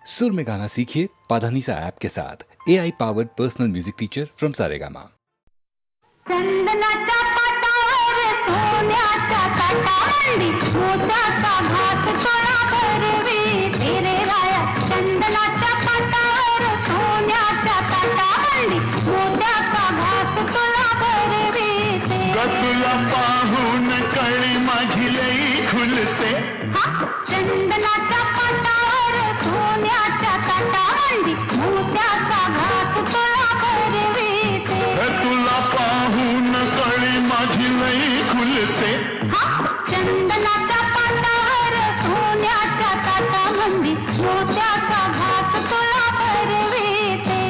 सुर में गाना सीखिए पाधानीसा ऐप के साथ AI powered personal music teacher from Saregama. चंदनाच्या पाटावर सोन्याच्या ताटावरली मोत्याचा घास तोळा भरवी तेरे राया. चंदनाच्या पाटावर सोन्याच्या ताटावरली मोत्याचा घास तोळा भरवी तुला पाहून कळी माझी लई खुलते. चंदनाच्या पाटावर सोन्याच्या ताटावरली मोत्याचा घास तोळा भरवी तुला पाहून कळी माझी लई खुलते. चंदनाच्या पाटावर सोन्याच्या ताटामंदी मोत्याचा घास तोळा भरविते.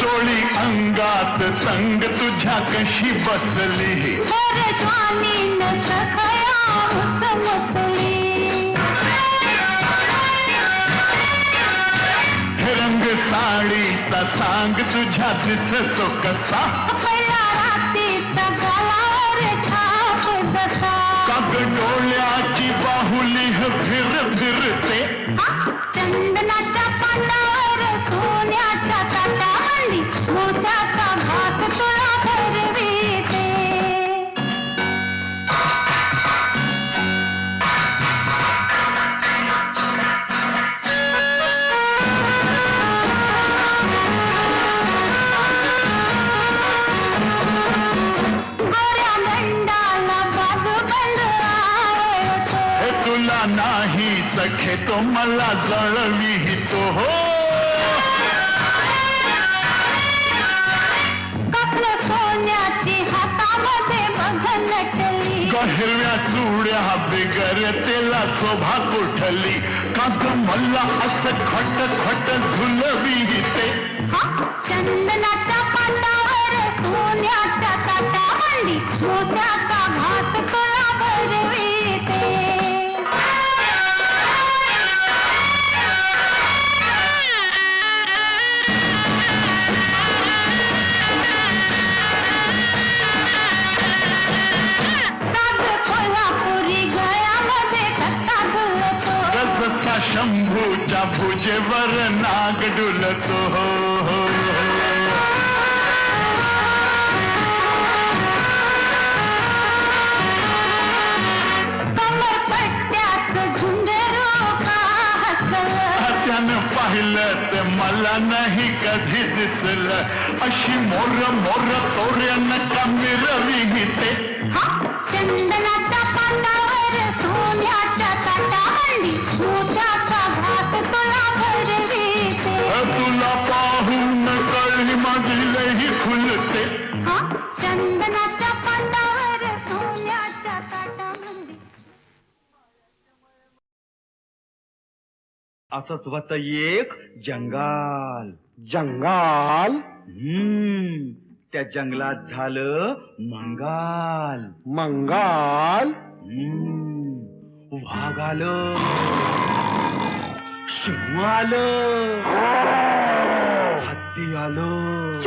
चोळी अंगात तंग तुझ्या कशी बसली. मोरे स्वामीन सखया मुसमुसली. रंग साडीचा सांग तुझ्या दिसतो कसा. पहिल्या रात्रीचा गलावर छाप जसा. काग डोळ्याची बाहुली फिर फिरते. चंदनाच्या पाटावर सोन्याच्या ताटावरली मोत्याचा घास तोळा भरविते. गोऱ्या गंडाला बाजूबंद आवडतो. हे तुला नाही सखे तो मला जळवितो. हो कसलं सोन्याची हातामध्ये बघ नटली. हिरव्या चुड्या बिगर तेला शोभा कुठली. काग मला असं खट खट झुलविते. चंदनाच्या पाटावर सोन्याच्या ताटावरली मोत्याचा घास तोळा भरविते. साग कोल्हापुरी गळ्यामध्ये कट्टा झुलतो. जसा शंभूच्या भुजेवर नाग डुलतो. हो हो कमर पट्ट्यात झुंजरो का हसलं. त्यानं पाहिलं ते मला नाही कधी दिसलं. अशी मोर मोर तोऱ्यानं का मिरविते. चंदनाच्या पाटावर सोन्याच्या ताटावरली मोत्याचा घास तोळा भरविते. तुला पाहून कळी माझी लई खुलते. चंदनाच्या पाटावर सोन्याच्या ताटामंदी. असंच होत एक जंगाल. जंगाल त्या जंगलात झालं मंगाल. मंगाल वाघ आलं, सिंह आलं, हत्ती आलं,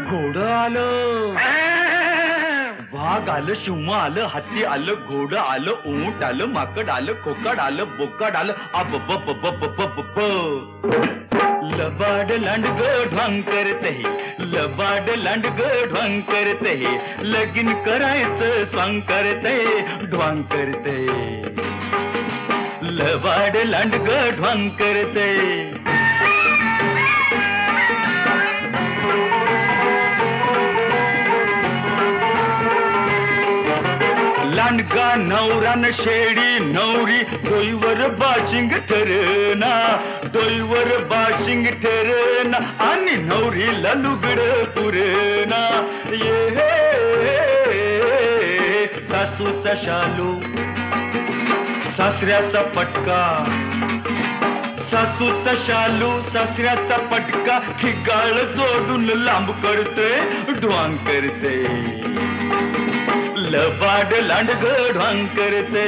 घोडं आलं. वाघ आलं, सिंह आलं, हत्ती आलं, घोडं आलं, ऊंट आलं, माकड आलं, खोकड आलं, बोकड आलं. अब ब ब ब ब ब ब लबाड लांडग ढोंग करते, लबाड लांडग ढोंग करते, लगीन करायचं स्वांग करते, ढोंग करते. लबाड लांडग ढोंग करते. लांडगा नवरान शेडी नवरी डोईवर बाशिंग ठरना, डोईवर बाशिंग ठरना आणि नवरीला लुगड पुरेना. ये सासूचा शालू सासऱ्याचा पटका, सासूचा शालू सासऱ्याचा पटका, ठिगाळ जोडून लांब करते, ढोंग करते. लबाड लांडग ढोंग करते.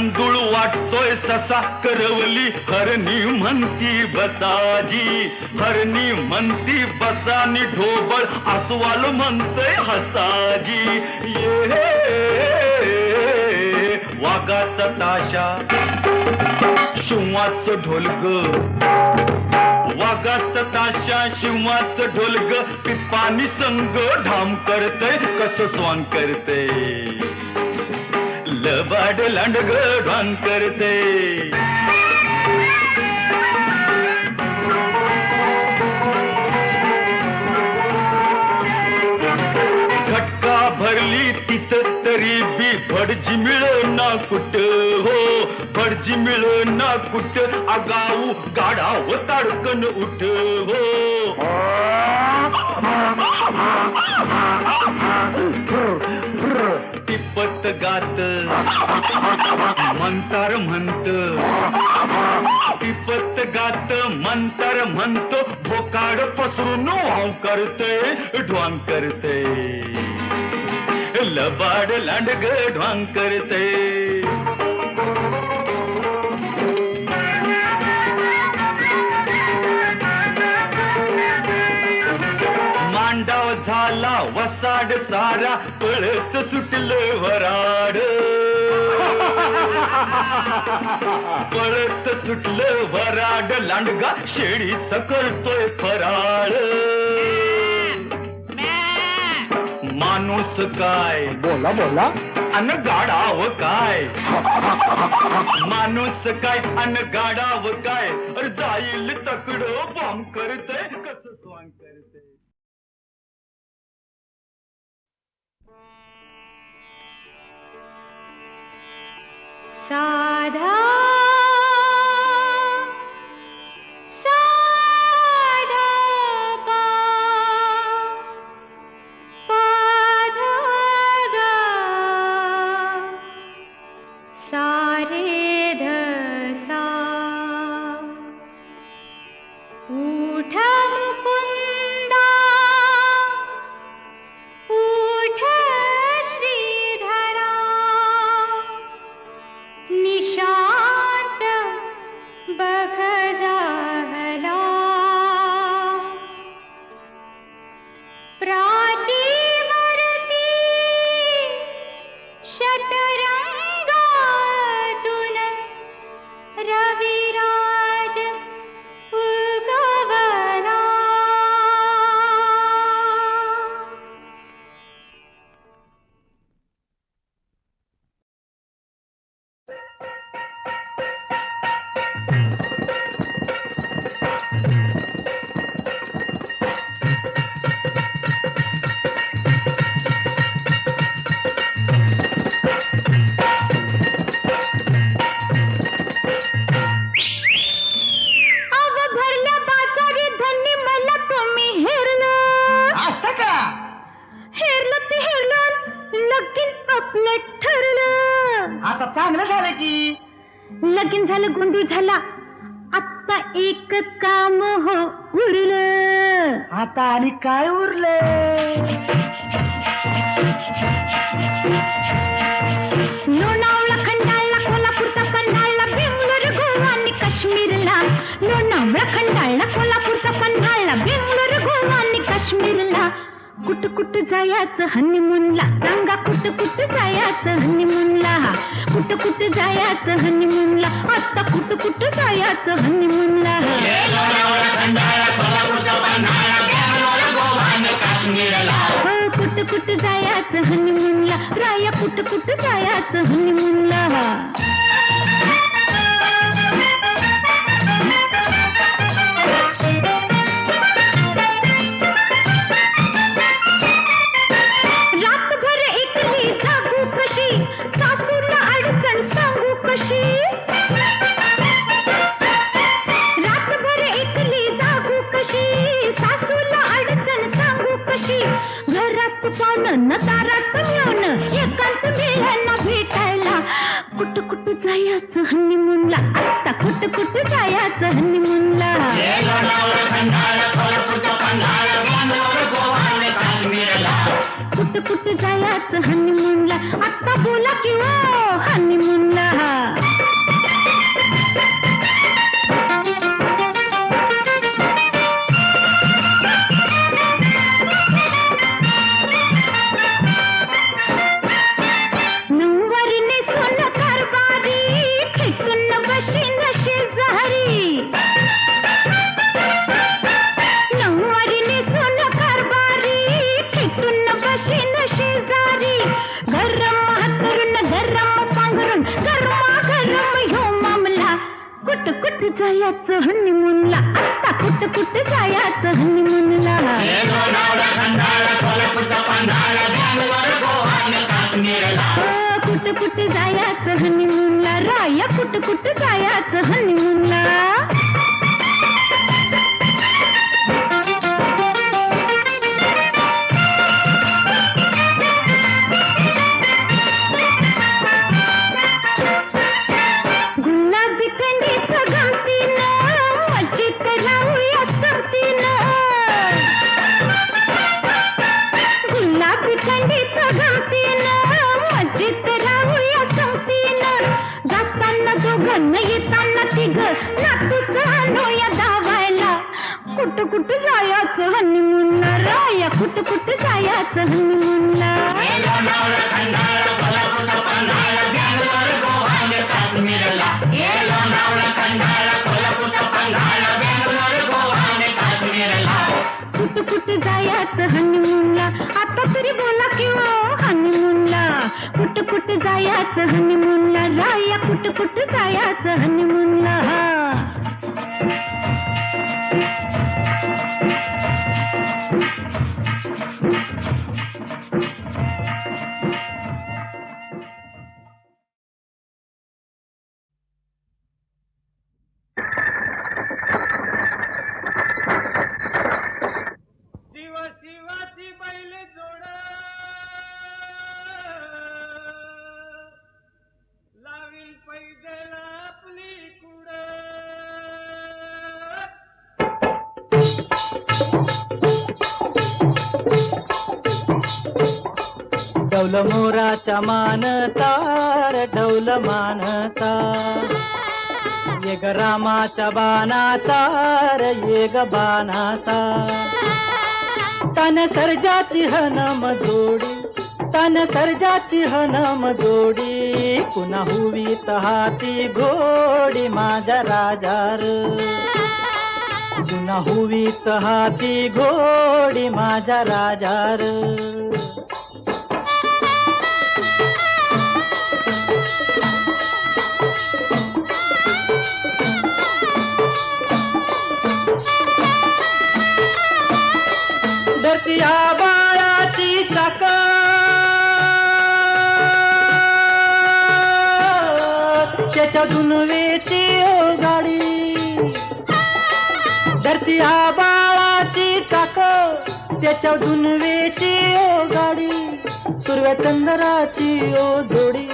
तांदूळ वाटतोय ससा करवली हरणी म्हणती बसाजी हरणी म्हणती बसानी ढोबळ अस्वाल म्हणतोय हसाजी ये वाघाचा ताशा शिवाचं ढोलक वाघाचा ताशा शिवाचं ढोलक पिपानी संग ढाम करतय कसं स्वांग करते लबाड लांडग ढांग करते झटका भरली तिथं तरी बी भडजी मिळना कुठ हो भडजी मिळना कुठ आगाऊ गाडाव ताडकन उठ हो टिपत गात मंतार म्हणत टिपत गात मंतार म्हणतो भोकाड पसरून वाव करते ढवांग करते लबाड लांडग ढवांग करते मांडाव झाला वसाड सारा पळत सुटलं वराड पळत सुटलं वराड लांडगा शेळीच करतोय फराळ माणूस काय बोला बोला अन गाडाव काय माणूस काय अन गाडाव काय अरे जाईल तकडं बॉम्ब करतय कसं स्वांग करतय साधा साधा पा पाधा गा सारे ध सा उठ मुकुंदा उठ श्रीधरा निशांत बघ जाहला प्राचीवरती शतरंगातून रविराज उगवला अव भरल्या बाजारी धनी मला तुम्ही हेरलं असं का हेरलं ते हेरलं लगीन आपलं ठरलं आता चांगलं झालं की लगीन झालं गोंधळ झाला आता एक काम हो उरलं आता आणि काय उरलं लोणावळा खंडाळा कोल्हापूरचा पन्हाळा बेंगलोर गोवा आणि काश्मीरला लोणावळा खंडाळा कोल्हापूरचा पन्हाळा बेंगलोर गोवा आणि काश्मीरला कुठ कुठ जायचं हनीमूनला सांगा कुठ कुठ जायचं हनीमूनला कुठ कुठ जायचं हनीमूनला आता कुठ कुठ जायचं हनीमूनला हो कुठ कुठ जायचं हनीमूनला राया कुठ कुठ जायचं हनीमूनला रातभर एकली जागू कशी सासूला अडचण सांगू कशी रातभर एकली जागू कशी सासूला अडचण सांगू कशी घरात पाहुणं न दारात येऊन एकांत मेळ्यांना भेटायला कुठ कुठ जायचं हनीमूनला आता कुठ कुठ जायचं हनीमूनला कुठं कुठं जायचं हनीमूनला आता बोला की ओ हनीमूनला नऊवारीने सोनं कारभारी ठेकून बशीन शेजारी नऊवारीने सोनं कारभारी ठेकून बशीन शेजारी गरम हातरून गरम पांघरून गरमागरम ह्यो मामला कुठं कुठं जायचं हनीमूनला आता कुठं कुठं जायचं हनीमूनला कुठं कुठं जायचं हनीमूनला राया कुठं कुठं जायचं हनीमूनला गुलाबी थंडीत गमतीनं मजेत राहूया संगतीनं गुलाबी थंडीत गमतीनं मजेत राहूया संगतीनं जाताना दोघं येताना तिघं नातूचं आणूया दावायला कुठं कुठं जायचं हनीमूनला राया कुठं कुठं जायचं हनीमूनला कुठं कुठं जायचं हनीमूनला आता तरी बोला की ओ हनीमूनला कुठं कुठं जायचं हनीमूनला राया कुठं कुठं जायचं हनीमूनला शिवाची बैल जोड लावील पैदल आपली कुड डौल मोराच्या मानता रे डौल मानता ये ग रामाच्या बाणाचा रे ये ग बाणाचा तन सर्जाची हनम जोडी तन सर्जाची हनम जोडी कुणा हुवीत हाती घोडी माझ्या राजार कुणा हुवीत हाती घोडी माझ्या राजार धरती आबाळाची चाक त्याच्या दुनवेची ओ गाडी धरती आबाळाची चाक त्याच्या दुनवेची ओ गाडी सुरव्या चंद्राची ओ जोडी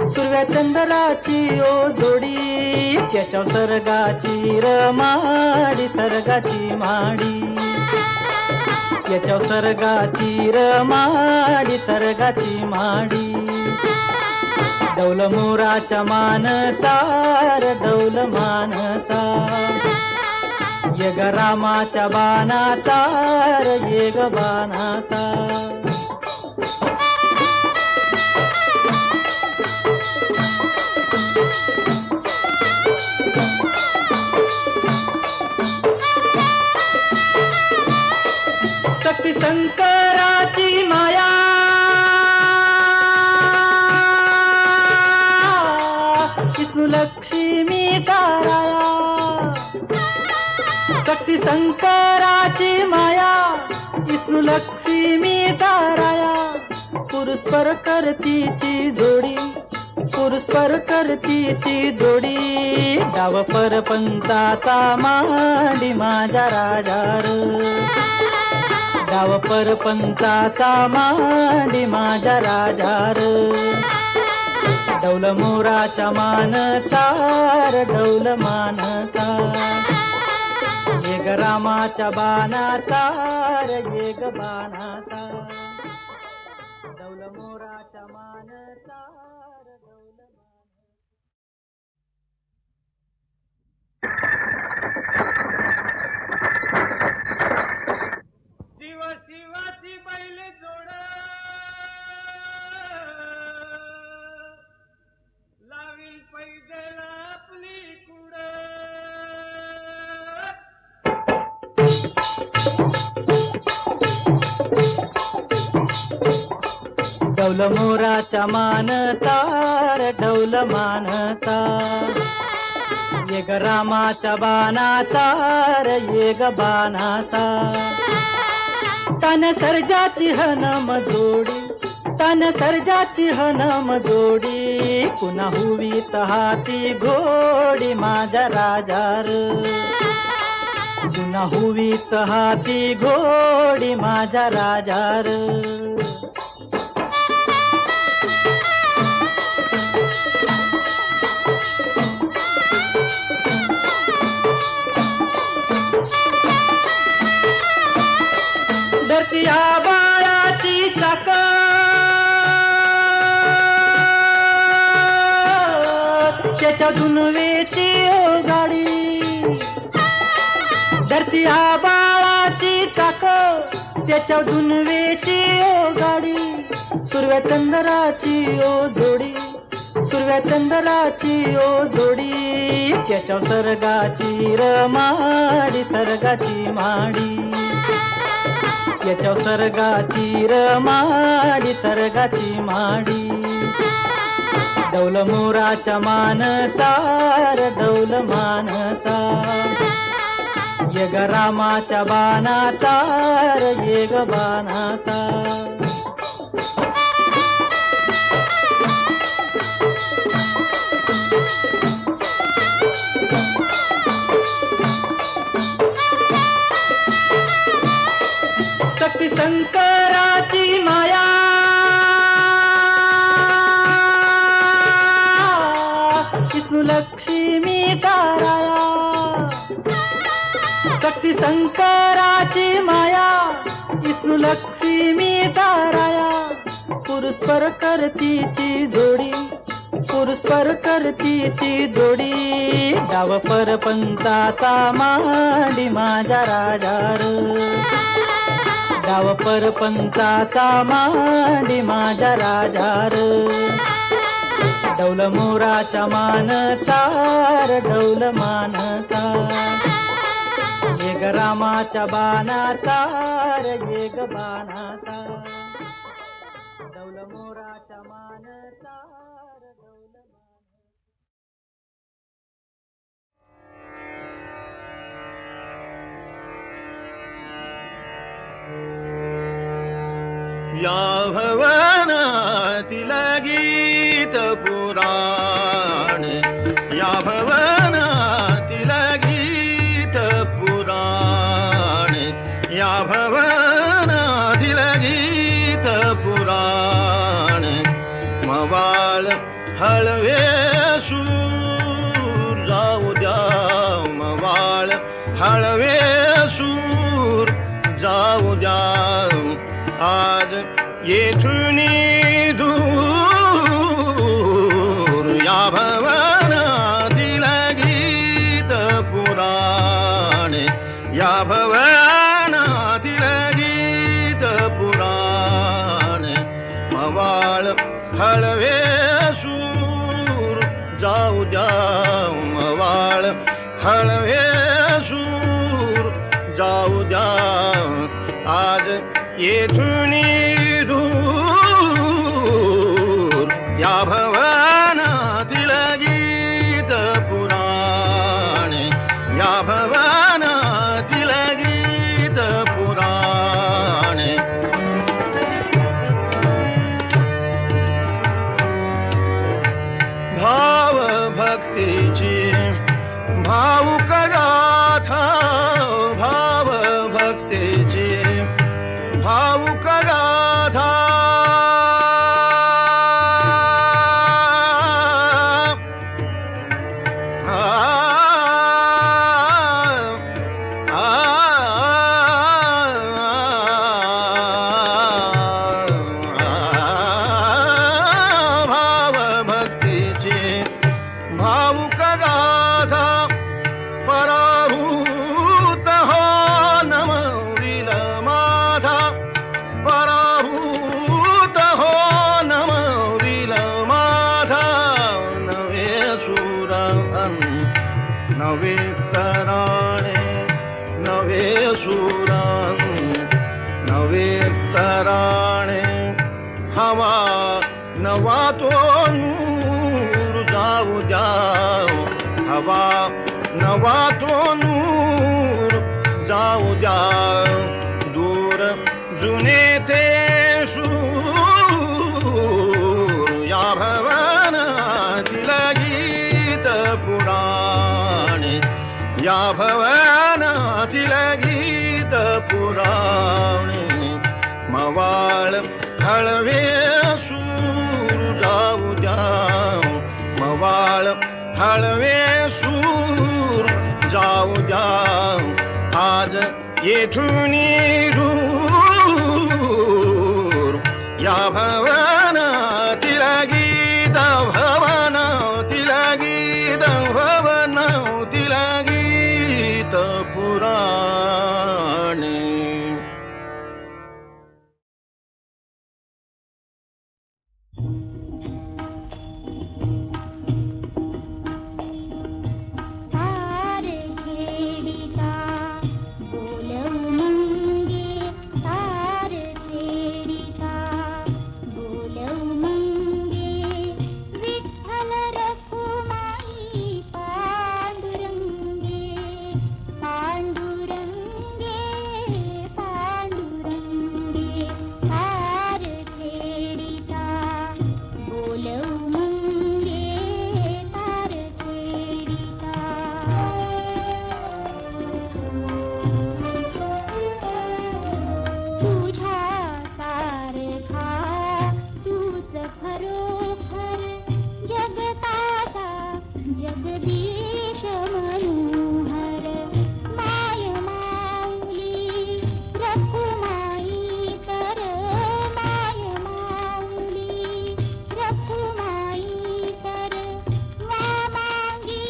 सुरव्या चंद्राची ओ जोडी त्याच्या सर्गाची रमाडी सर्गाची माडी याच्या सर्गाची रमाडी सर्गाची माडी डौल मोराच्या मानचा रे डौल मानचा ये ग रामाच्या बाणाचा रे ये ग बाणाचा शक्ती शंकराची माया विष्णू लक्ष्मीचा राया शक्ती शंकराची माया विष्णू लक्ष्मीचा राया पुरुषपर करतीची जोडी पुरुषपर करतीची जोडी डाव परपंचाचा मांडी माझ्या राजार डाव परपंचाचा मांडी माझ्या राजार डौल मोराच्या मानचा रे डौल मानचा ये ग रामाच्या बाणाचा रे ये ग बाणाचा डौल मोराच्या मानचा र डौल शिवाची बैल जोड लावील पैदल आपली कुड डौल मोराच्या मानचा र डौल मानचा ये ग रामाच्या बाणाचा र ये ग बाणाचा तन सर्जाची हनम जोडी तन सर्जाची हनम जोडी पुन्हा हुवीत हाती घोडी माझ्या राजार पुन्हा हुवीत हाती घोडी माझ्या राजार धरतीया बाळाची चाक त्याच्या दुनवेची ओ गाडी धरतीया बाळाची चाक त्याच्या दुनवेची ओ गाडी सुरव्या चंद्राची ओ जोडी सुरव्या चंद्राची ओ जोडी त्याच्या सर्गाची रमाडी सर्गाची माडी याच्या सर्गाची रमाडी सर्गाची माडी डौल मोराच्या मानचा र डौल मानचा ये ग रामाच्या बाणाचा र ये ग बाणाचा शक्ती शंकराची माया विष्णू लक्ष्मीचा राया शक्ती शंकराची माया विष्णू लक्ष्मीचा राया पुरुषपर करतीची जोडी पुरुषपर करतीची जोडी डाव परपंचाचा मांडी माझ्या राजार डाव परपंचाचा मांडी माझ्या राजार डौल मोराच्या मानचा र डौल मानचा ये ग रामाच्या बाणाचा र ये ग बाणाचा डौल मोराच्या मानचा र डौल या भवनातील गीत पुराण या भवनातील गीत पुराण या भवनातील गीत पुराण मवाळ हळवे सूर जाऊ द्या मवाळ हळवे सूर जाऊ द्या आज येथून दूर या भवनातील गीत पुराण या भवनातील गीत पुराण मवाळ हळवे सूर जाऊ द्या मवाळ हळवे सूर जाऊ द्या आज येथून दूर या भवनातील गीत पुराण या भवनातील गीत पुराण भाव भक्तीची भावुक गाथा भाव भक्तीची भावुक सुरान नवे तराणे हवा नवा तो नूर जाऊ द्या हवा नवा तो नूर जाऊ द्या दूर जुने ते सूर या भवनातील गीत पुराणे या भवनातील गीत पुराणे मवाळ हळवे सूर जाऊ द्या मवाळ हळवे सूर जाऊ द्या आज येथून दूर या भवनातील गीत भवनातील गीत भवनातील गीत पुराणे तार छेडिता बोलव मंगे तार छेडिता बोलव मंगे विठ्ठल रखुमाई पांडुरंगे पांडुरंगे पांडुरंगे तार छेडिता बोलव मंगे तार छेडिता तुझ्या सारखा तूच खरोखर जगताचा जगदीश मनोहर माय माऊली रखुमाई कर माय माऊली रखुमाई कर वा मागी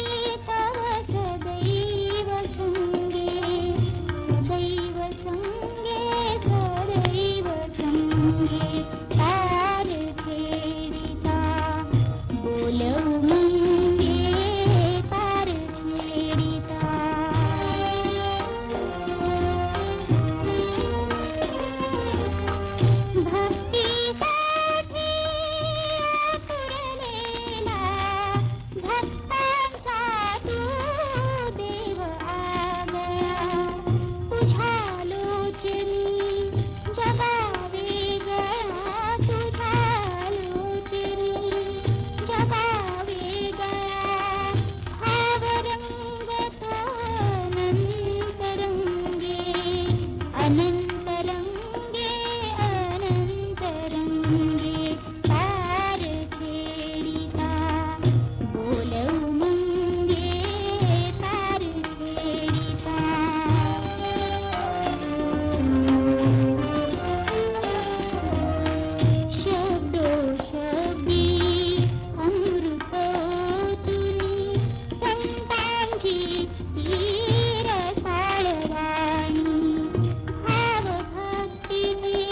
तव सदैव संगे सदैव संगे सदैव संगे तार छेडिता बोलव मंगे तार छेडिता भक्तीसाठी आतुरलेला भक्तांचा तू देव आगया तुझ्या लोचनी जगावे गया तुझ्या लोचनी जगावे गया हाव रंग तो अनंत रंगे अनंत रंगे अनंत रंगे तार छेडिता बोलव मंगे तार छेडिता शब्दो शब्दी अमृत तुनी संतांची तीर साळवाणी भाव भक्तीने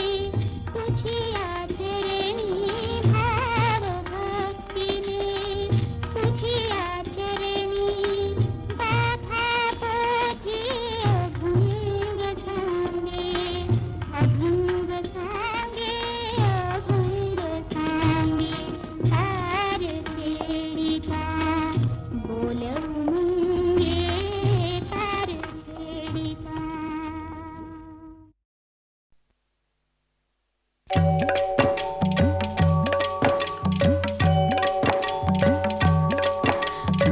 तुझी आचरणी भाव भक्तीने तुझी आचरणी दाखा पोथी अभंग सांगे अभंग सांगे अभंग सांगे तार छेडिता बोलव मंगे तार छेडिता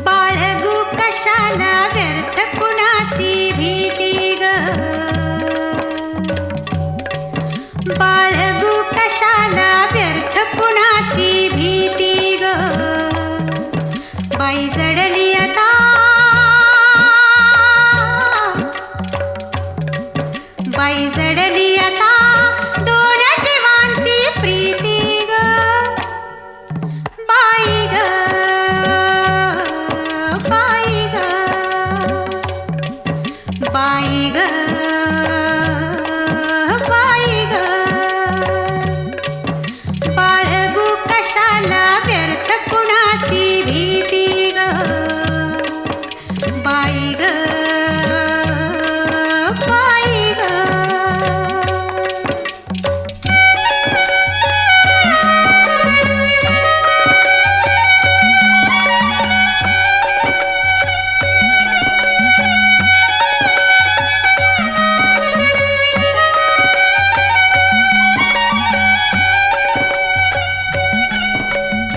बाळगू कशाला व्यर्थ कुणाची भीती ग बाळगू कशाला व्यर्थ कुणाची भीती ग बाई जडली आता बाई जडली आता दोन जीवांची प्रीती ग बाई ग बाई ग बाई ग बाई ग बाळगू कशाला व्यर्थ कुणाची भीती ग बाई ग बाई ग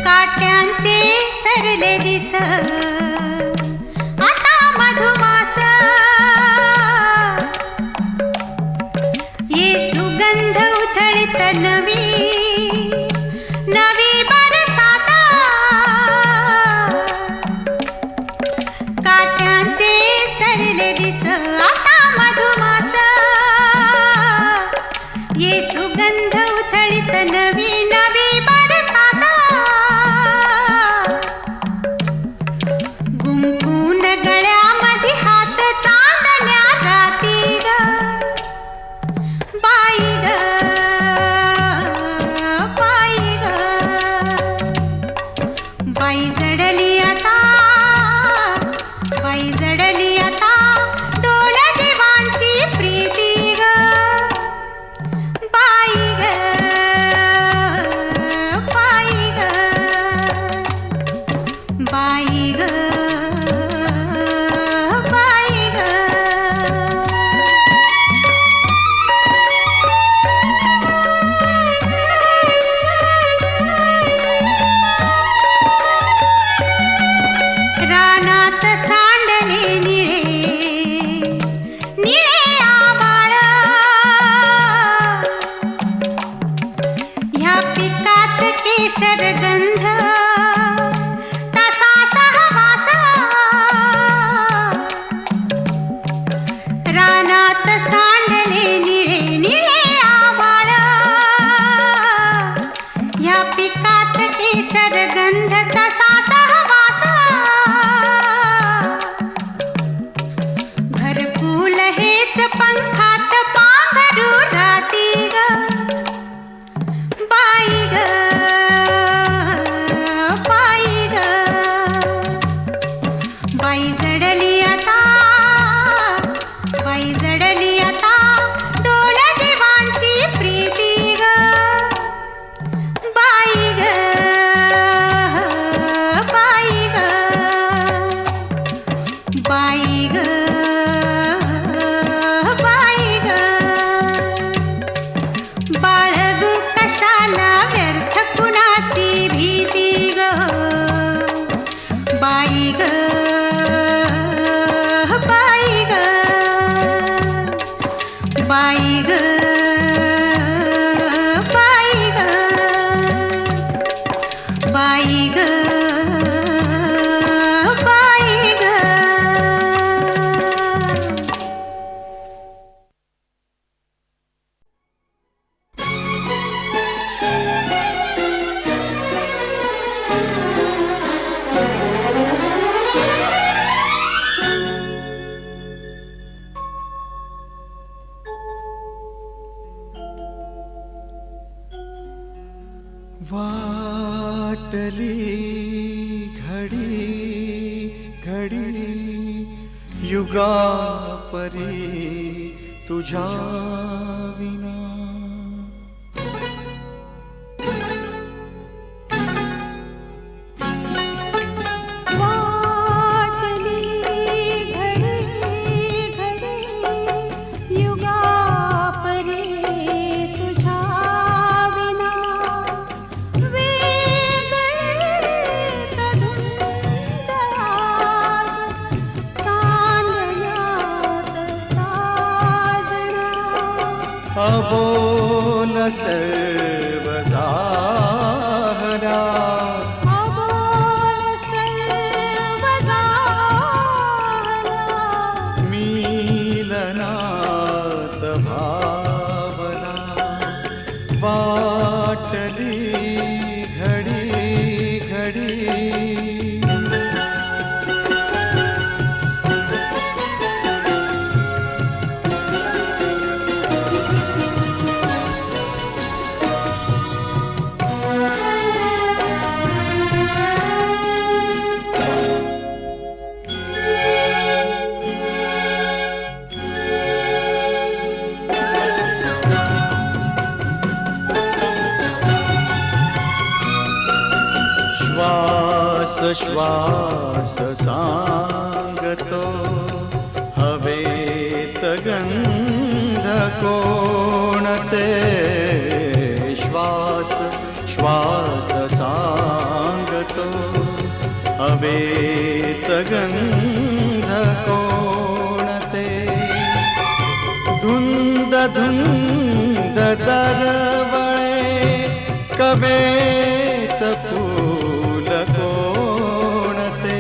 काट्यांचे सरले दिस आता मधुमास ये सुगंध उथळीत नवी नवी बरसाता काट्यांचे सरले दिस आता मधुमास ये सुगंध उथळीत नवी नवी बरसाता गुंफून गळ्यामध्ये हात चांदण्या राती ग बाई ग बाई ग बाई जडली आता बाई जडली आता दोन जीवांची प्रीती ग बाई ग बाई ग बाई ग बाई ग रानात सांडले निळे निळे आभाळ ह्या पिकात केशर गंध तसा सहवास रानात सांडले निळे निळे आभाळ ह्या पिकात केशर गंध तसा सहवास घरकुल हेच पंखात पांघरू राती ग बाई ग बाई ग बाई जडली आता बाई जडली आता दोन जीवांची प्रीती ग बाई ग बाई ग बाई ग बाई ग बाळगू कशाला व्यर्थ कुणाची भीती ग बाई ग बाई ग बाई ग बाई ग बाई ग बाई ग वाटली घडी घडी युगा परी तुझ्या विना अबोल सर्व जाहरा मीलनात भावना वाटली घडी घडी श्वास सांगतो हवेत गंध कोणते श्वास श्वास सांग अवेत गंध कोणते धुंद धुंद दरवळे कवेत फूल कोणते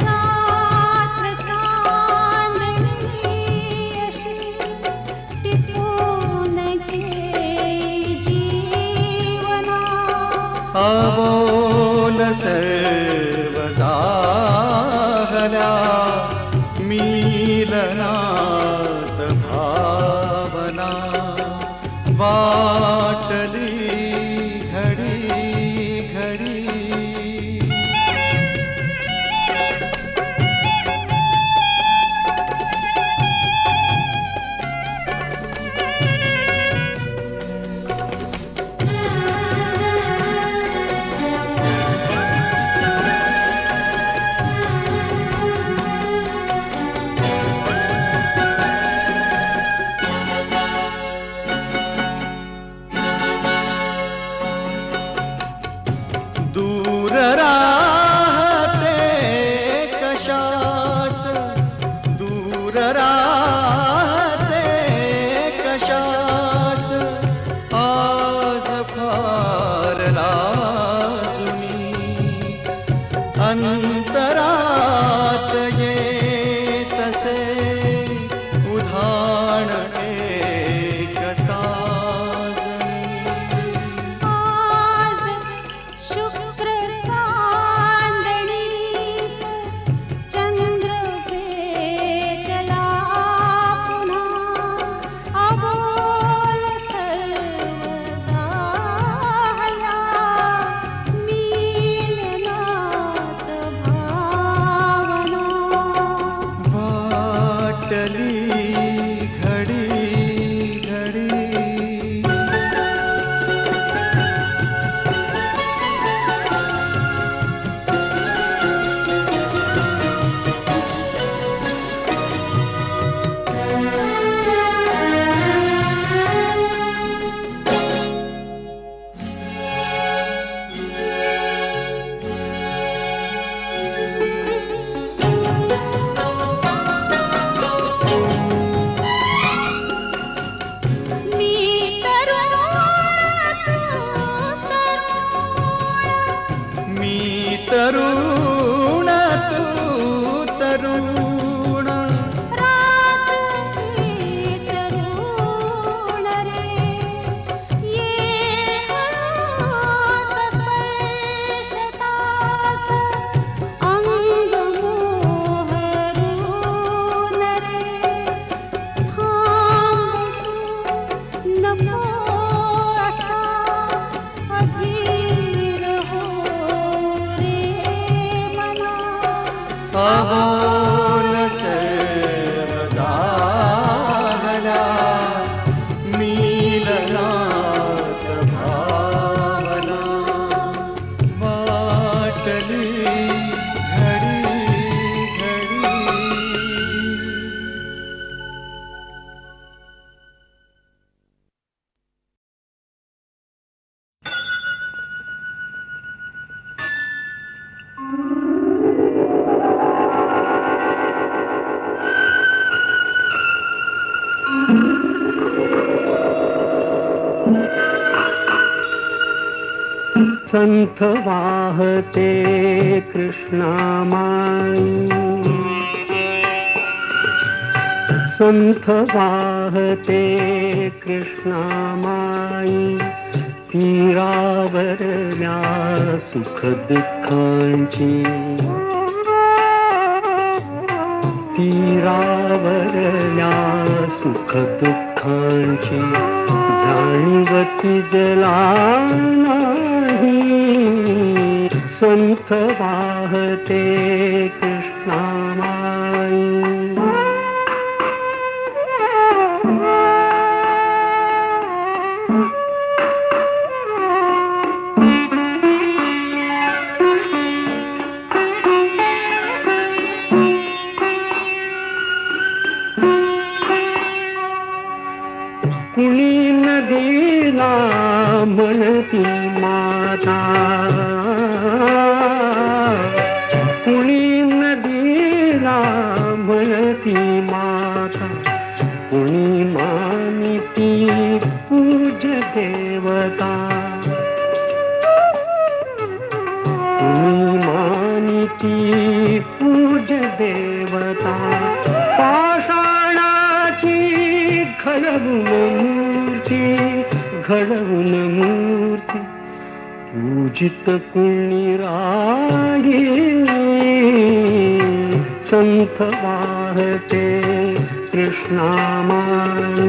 रात्र चांदणी अशी टिपून घेई जीवना अबोल सर्व जाहल्या मीलनात भावना वाटली घडी घडी दूर राहते कशास दूर राहते कशास आज फार लाजुनी अंतरात येतसे उधाण एक साजणी आज शुक्र चांदणीस चंद्र भेटला पुन्हा अबोल सर्व जाहल्या मीलनात भावना वाटली घडी घडी मी तरुण तू तरुण रात्री तरुण रे ये हळूच स्पर्शताच अंग मोहरून रे थांब तू नको असा अधीर हो रे मना अबोल सर्व जाहल्या मीलनात भावना वाटली घडी घडी संथ वाहते कृष्णामाई संथ वाहते कृष्णामाई तीरावरल्या सुख दुःखांची तीरावरल्या सुख दुःखांची जाणीवती जला नाही संथ वाहते कृष्णामाई कुणी नदीला म्हणती माता तुझ देवता पाषाणाची घडवून मूर्ती पूजित कुणी राही संत वाहते कृष्णामाई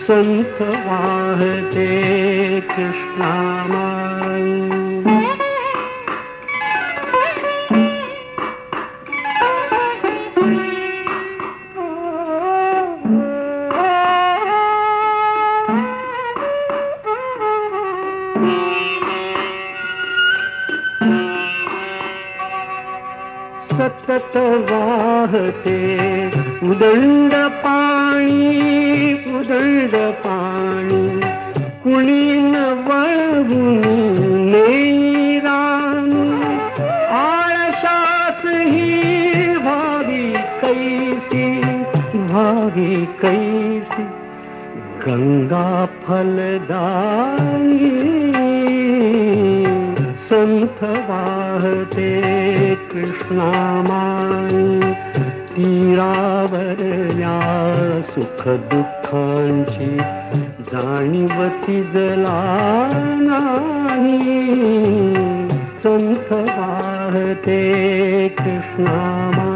संत वाहते कृष्णामाई सतत वाहते उदंड पाणी कुणी न वळवून नेराणी आळशास ही भावी कैसी गंगा फलदायी संत वाहते कृष्णामाई तीरावर या सुख दुःखांची जाणीवती जला नाही संत वाहते कृष्णामाई